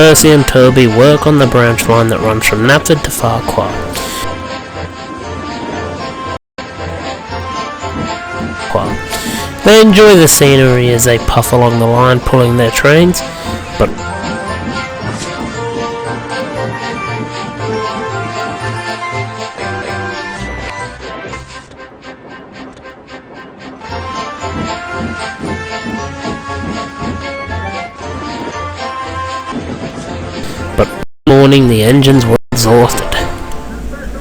Percy and Toby work on the branch line that runs from Knapford to Farquhar. They enjoy the scenery as they puff along the line pulling their trains, but morning the engines were exhausted.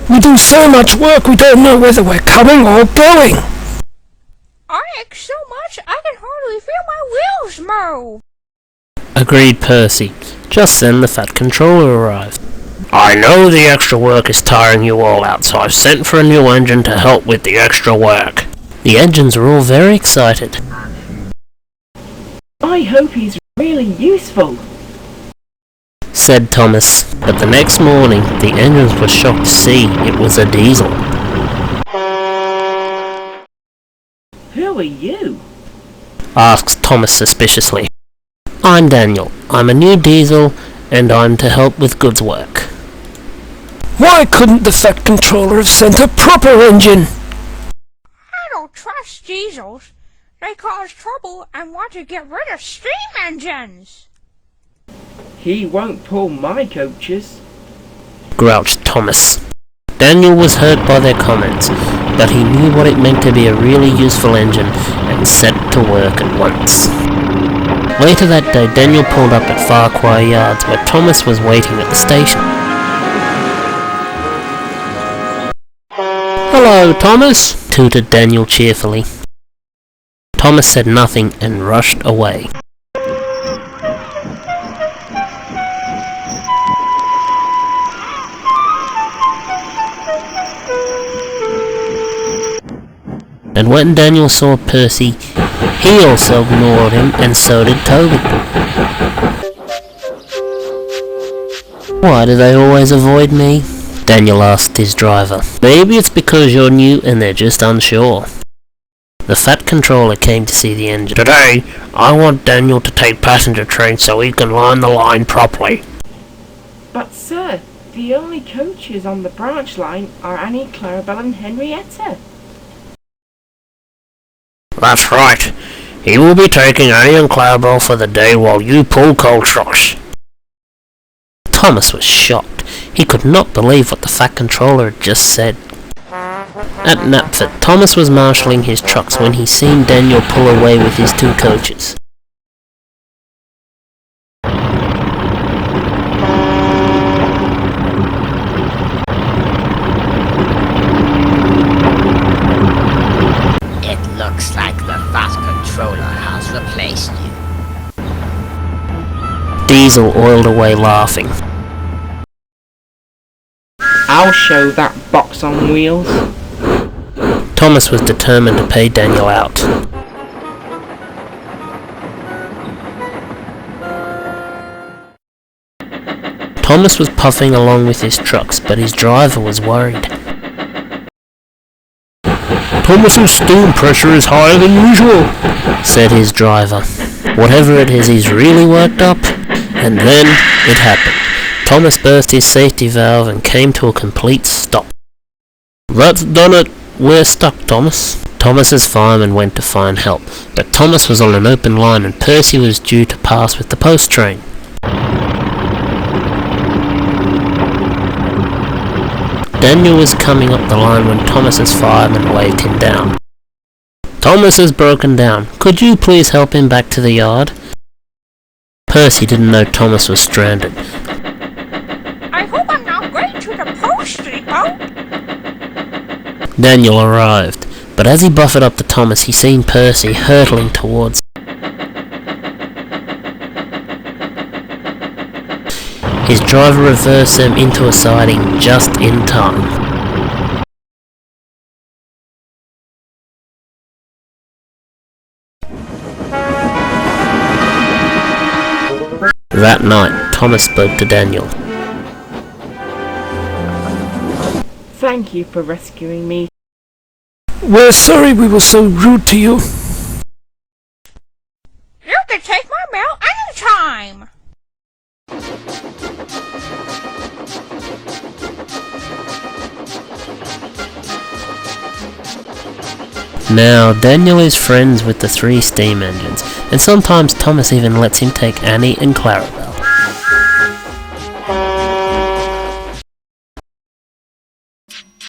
We do so much work we don't know whether we're coming or going. I ache so much I can hardly feel my wheels move. Agreed Percy. Just then the Fat Controller arrived. I know the extra work is tiring you all out, so I've sent for a new engine to help with the extra work. The engines were all very excited. I hope he's really useful, said Thomas, but the next morning the engines were shocked to see it was a diesel. Who are you? Asked Thomas suspiciously. I'm Daniel. I'm a new diesel and I'm to help with goods work. Why couldn't the Fat Controller have sent a proper engine? I don't trust diesels. They cause trouble and want to get rid of steam engines. He won't pull my coaches, grouched Thomas. Daniel was hurt by their comments, but he knew what it meant to be a really useful engine and set to work at once. Later that day, Daniel pulled up at Farquhar Yards where Thomas was waiting at the station. Hello, Thomas, tooted Daniel cheerfully. Thomas said nothing and rushed away. And when Daniel saw Percy, he also ignored him, and so did Toby. Why do they always avoid me? Daniel asked his driver. Maybe it's because you're new and they're just unsure. The Fat Controller came to see the engine. Today, I want Daniel to take passenger trains so he can line the line properly. But sir, the only coaches on the branch line are Annie, Clarabelle and Henrietta. That's right. He will be taking Annie and Clarabelle for the day while you pull coal trucks. Thomas was shocked. He could not believe what the Fat Controller had just said. At Knapford, Thomas was marshalling his trucks when he seen Daniel pull away with his two coaches. It looks like the Fat Controller has replaced you. Diesel oiled away laughing. I'll show that box on wheels. Thomas was determined to pay Daniel out. Thomas was puffing along with his trucks, but his driver was worried. Thomas's steam pressure is higher than usual, said his driver. Whatever it is, he's really worked up. And then it happened. Thomas burst his safety valve and came to a complete stop. That's done it. We're stuck, Thomas. Thomas's fireman went to find help, but Thomas was on an open line and Percy was due to pass with the post train. Daniel was coming up the line when Thomas's fireman waved him down. Thomas has broken down. Could you please help him back to the yard? Percy didn't know Thomas was stranded. I hope I'm not going to the post depot. Daniel arrived, but as he buffered up to Thomas, he seen Percy hurtling towards him. His driver reversed them into a siding just in time. That night, Thomas spoke to Daniel. Thank you for rescuing me. We're sorry we were so rude to you. You can take my mail anytime. Now, Daniel is friends with the 3 steam engines, and sometimes Thomas even lets him take Annie and Clarabelle.